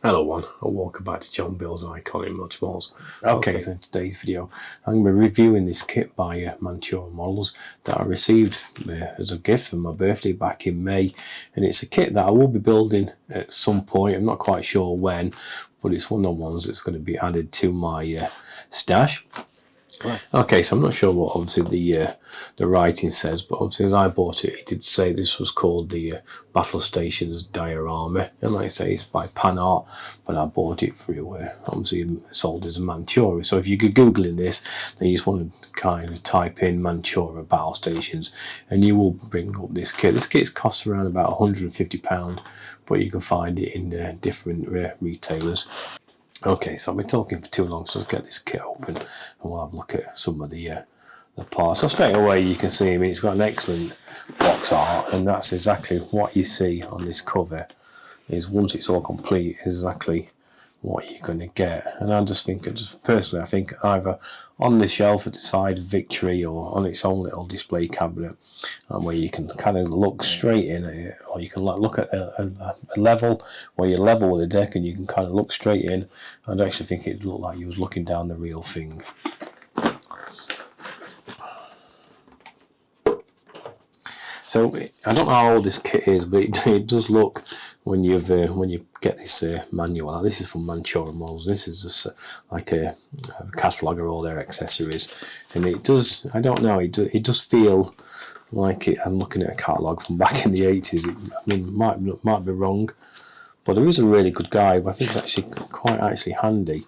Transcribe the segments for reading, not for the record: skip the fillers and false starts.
Hello one, and welcome back to John Bill's Icon in Much More. Okay. So in today's video I'm going to be reviewing this kit by Manchura Models that I received as a gift for my birthday back in May, and it's a kit that I will be building at some point. I'm not quite sure when, but it's one of the ones that's going to be added to my stash. Right. Okay, so I'm not sure what obviously the writing says, but obviously as I bought it, it did say this was called the Battlestation's Diorama, and like I say, it's by Pan Art, but I bought it through obviously sold as a Manchura. So if you could Googling this, then you just want to kind of type in Manchura Battlestations, and you will bring up this kit. This kit costs around about £150, but you can find it in different retailers. Okay, so I've been talking for too long, so let's get this kit open and we'll have a look at some of the parts. So straight away you can see, I mean, it's got an excellent box art, and that's exactly what you see on this cover, is once it's all complete, exactly what you're going to get. And I just think, personally, I think either on the shelf at the side of Victory or on its own little display cabinet, where you can kind of look straight in at it, or you can look at a level where you're level with the deck and you can kind of look straight in. I'd actually think it looked like you was looking down the real thing. So I don't know how old this kit is, but it does look, when you get this manual. This is from Manchura Models. This is just like a catalogue of all their accessories, and it does. I don't know. It does feel like I'm looking at a catalogue from back in the 80s. I mean, might be wrong, but there is a really good guide. But I think it's actually quite handy.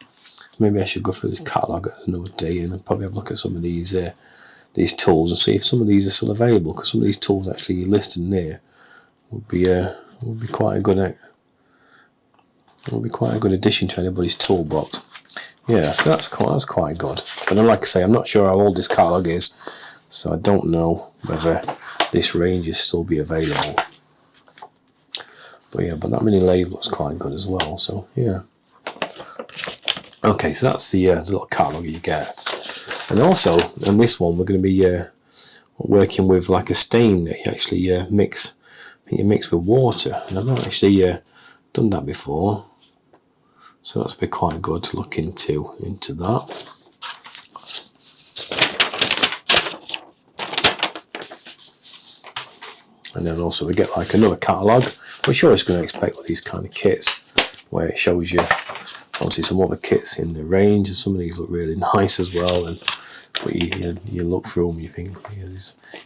Maybe I should go through this catalogue another day and probably have a look at some of these tools and see if some of these are still available, because some of these tools actually listed in there would be quite a good addition to anybody's toolbox. Yeah, so that's quite good. But then, like I say, I'm not sure how old this catalogue is, so I don't know whether this range is still be available. But yeah, but that mini lathe looks quite good as well. So yeah. Okay, so that's the little catalogue you get. And also, in this one, we're going to be working with like a stain that you actually mix. I think you mix with water, and I've not actually done that before, so that's been quite good to look into that. And then also we get like another catalogue, which you're always going to expect with these kind of kits, where it shows you obviously some other kits in the range, and some of these look really nice as well. And but you look through them, you think,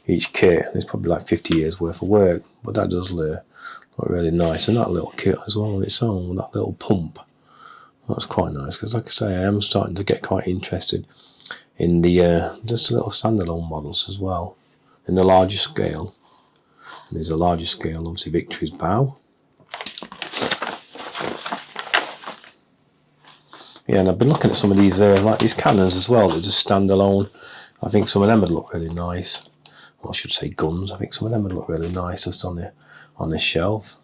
each kit, there's probably like 50 years worth of work, but that does look really nice. And that little kit as well on its own, that little pump, that's quite nice, because like I say, I am starting to get quite interested in the just a little standalone models as well, in the larger scale. And there's a larger scale, obviously Victory's bow. Yeah, and I've been looking at some of these like these cannons as well that just stand alone. I think some of them would look really nice. Well, I should say guns. I think some of them would look really nice just on the shelf.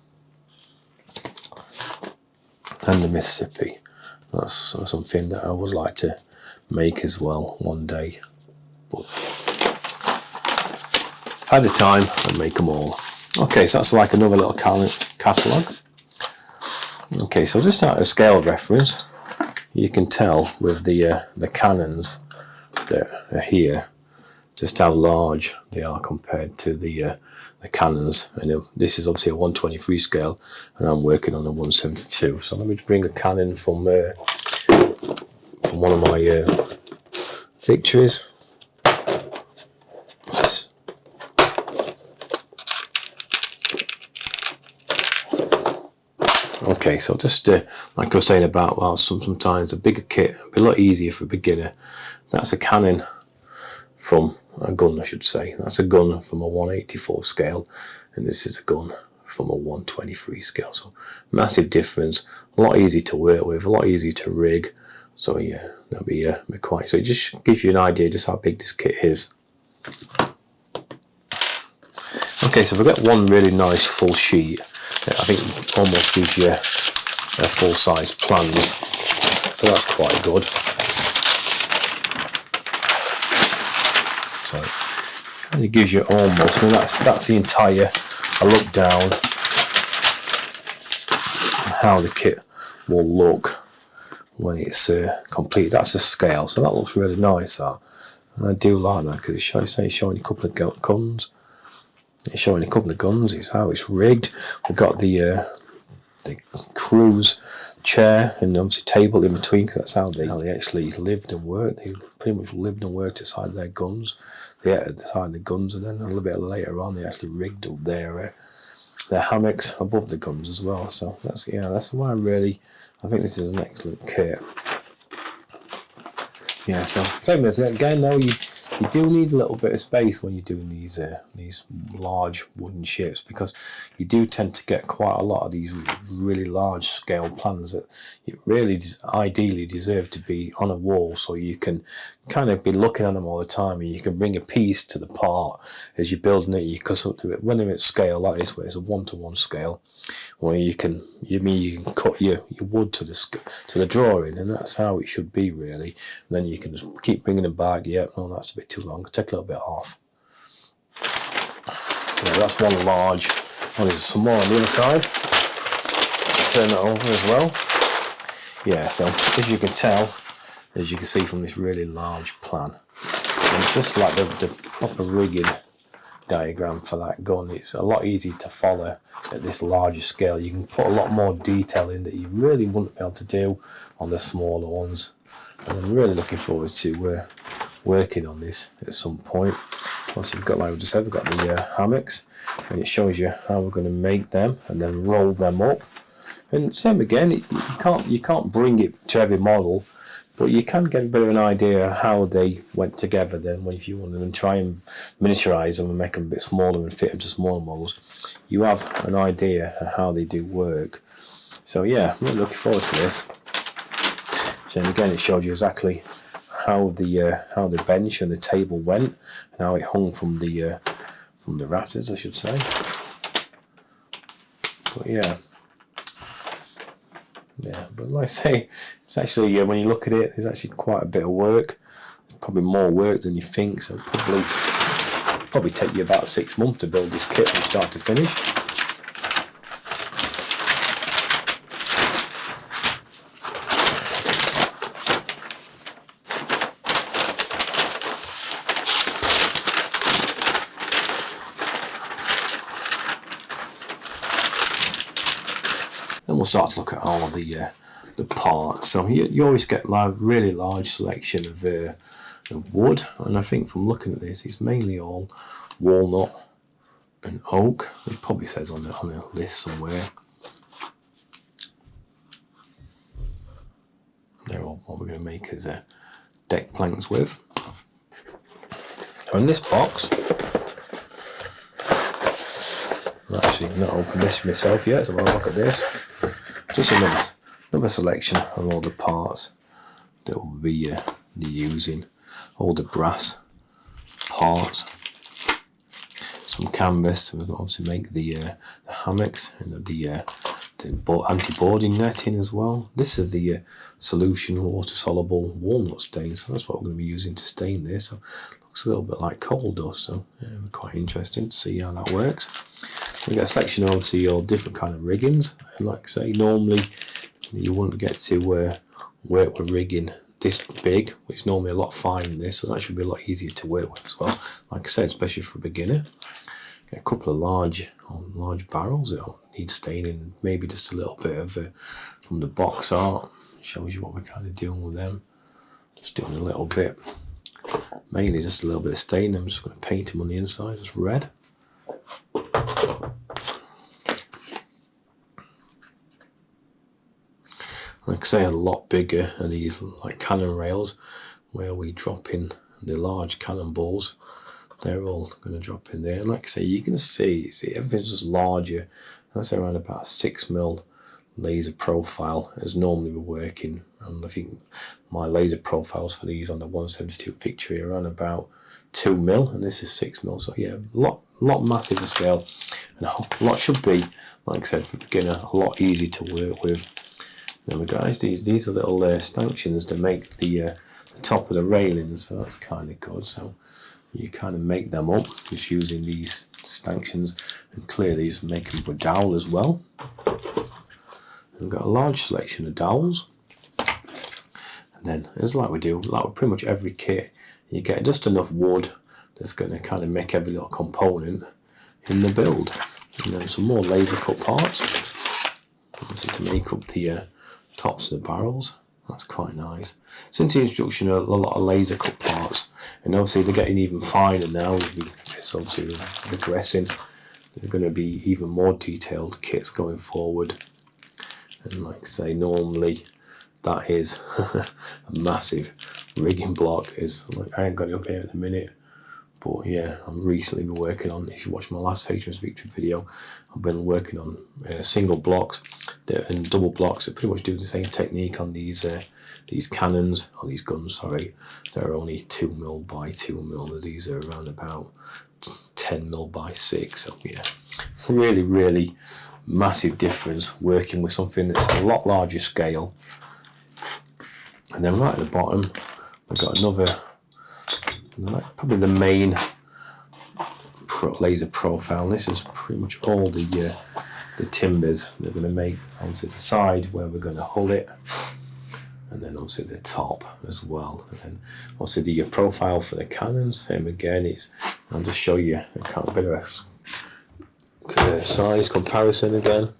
And the Mississippi. That's something that I would like to make as well one day. But at the time, I'll make them all. Okay, so that's like another little catalogue. Okay, so just out of scale reference, you can tell with the cannons that are here just how large they are compared to the cannons. And this is obviously a 123 scale, and I'm working on a 172. So let me bring a cannon from one of my Victories. Okay, so just like I was saying about, well, sometimes a bigger kit would be a lot easier for a beginner. That's a cannon from a gun, I should say. That's a gun from a 184 scale, and this is a gun from a 123 scale. So massive difference, a lot easier to work with, a lot easier to rig. So yeah, that'll be quite. So it just gives you an idea just how big this kit is. Okay, so we've got one really nice full sheet. I think almost gives you a full-size plans, so that's quite good. So and it gives you almost, I mean, that's the entire, a look down on how the kit will look when it's complete. That's a scale, so that looks really nice, that. And I do like that because it's showing a couple of guns. It's showing a couple of guns. It's how it's rigged. We've got the crew's chair and obviously table in between, because that's how they actually lived and worked. They pretty much lived and worked aside their guns. They ate aside the guns, and then a little bit later on, they actually rigged up their hammocks above the guns as well. So that's why I think this is an excellent kit. Yeah, so same as again though, you do need a little bit of space when you're doing these large wooden ships, because you do tend to get quite a lot of these really large scale plans that it really ideally deserve to be on a wall, so you can kind of be looking at them all the time, and you can bring a piece to the part as you're building it. Because when they're at scale like this, where it's a 1-to-1 scale, where you can cut your wood to the drawing, and that's how it should be really. And then you can just keep bringing them back. Yep, no, that's a bit too long. Take a little bit off. Yeah, that's one large. Oh, there's some more on the other side. Turn that over as well. Yeah, so as you can tell, as you can see from this really large plan, and just like the proper rigging diagram for that gun, it's a lot easier to follow at this larger scale. You can put a lot more detail in that you really wouldn't be able to do on the smaller ones, and I'm really looking forward to working on this at some point. Once we've got, like we just said, we've got the hammocks, and it shows you how we're going to make them and then roll them up. And same again, you can't bring it to every model, but you can get a bit of an idea of how they went together then, if you want them, and try and miniaturize them and make them a bit smaller and fit them to smaller models. You have an idea of how they do work. So yeah, I'm really looking forward to this. So again, it showed you exactly how the bench and the table went, and how it hung from the rafters, I should say. But yeah, but like I say, it's actually when you look at it, there's actually quite a bit of work. Probably more work than you think. So probably take you about 6 months to build this kit from start to finish. Then we'll start to look at all of the parts. So you always get a really large selection of wood, and I think from looking at this, it's mainly all walnut and oak. It probably says on the list somewhere. They're all what we're going to make as deck planks with. So in this box, I've actually not opened this myself yet, so I'll look at this. Just another selection of all the parts that we'll be using. All the brass parts, some canvas, so we'll obviously make the hammocks and the anti-boarding netting as well. This is the solution water soluble walnut stain, so that's what we're going to be using to stain this. So it looks a little bit like coal dust, so yeah, quite interesting to see how that works. We get a selection of obviously all different kind of riggings, and like I say, normally you wouldn't get to work with rigging this big, which is normally a lot finer than this, so that should be a lot easier to work with as well. Like I said, especially for a beginner. Get a couple of large barrels that'll need staining, maybe just a little bit of from the box art. Shows you what we're kind of doing with them. Just doing a little bit, mainly just a little bit of stain. I'm just going to paint them on the inside, just red. Like I say, a lot bigger are these like cannon rails, where we drop in the large cannonballs. They're all going to drop in there. And like I say, you can see everything's just larger. That's around about 6mm laser profile as normally we're working. And I think my laser profiles for these on the 172 Victory are around about 2mm, and this is 6mm. So yeah, a lot massive scale, and a lot should be, like I said, for a beginner, a lot easy to work with. There we go, guys. These are little stanchions to make the top of the railings, so that's kind of good. So you kind of make them up just using these stanchions, and clearly just make them with dowel as well. We've got a large selection of dowels. And then, as like we do, like with pretty much every kit, you get just enough wood that's going to kind of make every little component in the build. And then some more laser cut parts, obviously to make up the tops of the barrels. That's quite nice. Since the introduction, a lot of laser cut parts, and obviously they're getting even finer now. It's obviously progressing. There's going to be even more detailed kits going forward. And like I say, normally that is a massive rigging block. I ain't got it up here at the minute, but yeah, I've recently been working on, if you watch my last HMS Victory video, I've been working on single blocks and double blocks that pretty much do the same technique on these cannons, or these guns, sorry. They're only 2mm by 2mm. These are around about 10mm by 6. So yeah, really, really massive difference working with something that's a lot larger scale. And then right at the bottom, we've got another, probably the main laser profile. This is pretty much all the timbers they're going to make onto the side where we're going to hull it, and then obviously the top as well. And then obviously the profile for the cannons, same again. I'll just show you a bit of a size comparison again.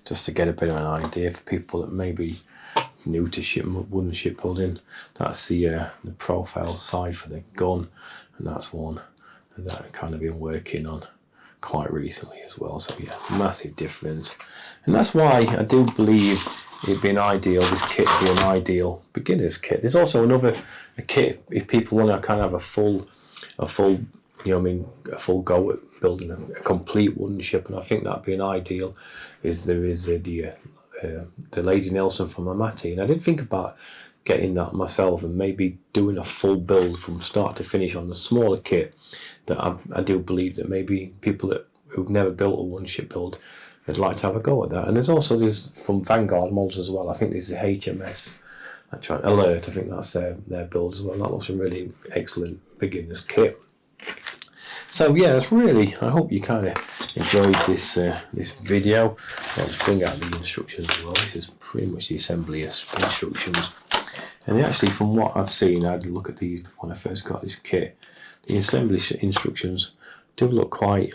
Just to get a bit of an idea for people that may be new to wooden shipbuilding. That's the profile side for the gun, and that's one that I've kind of been working on quite recently as well. So yeah, massive difference, and that's why I do believe it'd be an ideal. This kit would be an ideal beginner's kit. There's also another kit if people want to kind of have a full, a full go at building a complete wooden ship, and I think that'd be an ideal. There is the Lady Nelson from Amati, and I did think about getting that myself and maybe doing a full build from start to finish on the smaller kit. That I do believe that maybe people who've never built a wooden ship build would like to have a go at that. And there's also this from Vanguard models as well. I think this is HMS Alert. I think that's their build as well. That looks a really excellent beginner's kit. So yeah, it's really, I hope you kind of enjoyed this video. I'll just bring out the instructions as well. This is pretty much the assembly instructions. And actually, from what I've seen, I had a look at these when I first got this kit. The assembly instructions do look quite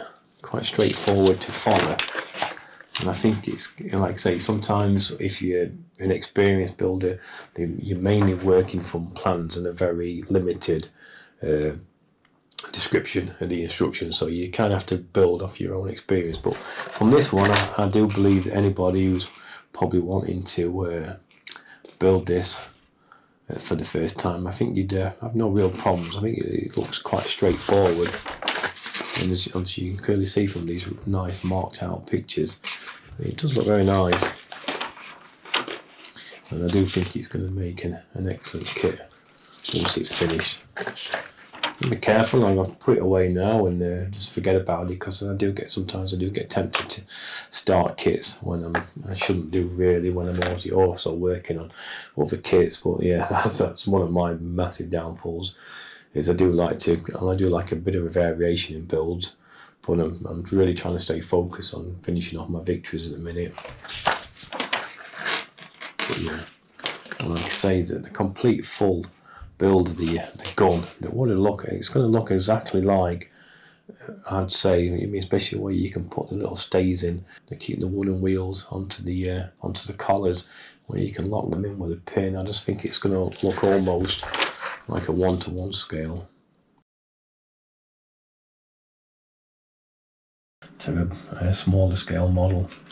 straightforward to follow. And I think it's, like I say, sometimes if you're an experienced builder, you're mainly working from plans and a very limited description of the instructions, so you kind of have to build off your own experience. But from this one, I do believe that anybody who's probably wanting to build this for the first time, I think you'd have no real problems. I think it looks quite straightforward, and as you can clearly see from these nice marked out pictures, it does look very nice, and I do think it's going to make an excellent kit once it's finished. Be careful, I've put it away now and just forget about it, because sometimes I do get tempted to start kits when I shouldn't do really, when I'm also working on other kits. But yeah, that's one of my massive downfalls, is I do like a bit of a variation in builds, but I'm really trying to stay focused on finishing off my victories at the minute. But yeah, and like I say, that the complete full build the gun, it's going to look exactly like, I'd say, especially where you can put the little stays in to keep the wooden wheels onto the collars, where you can lock them in with a pin. I just think it's going to look almost like a 1-to-1 scale to a smaller scale model.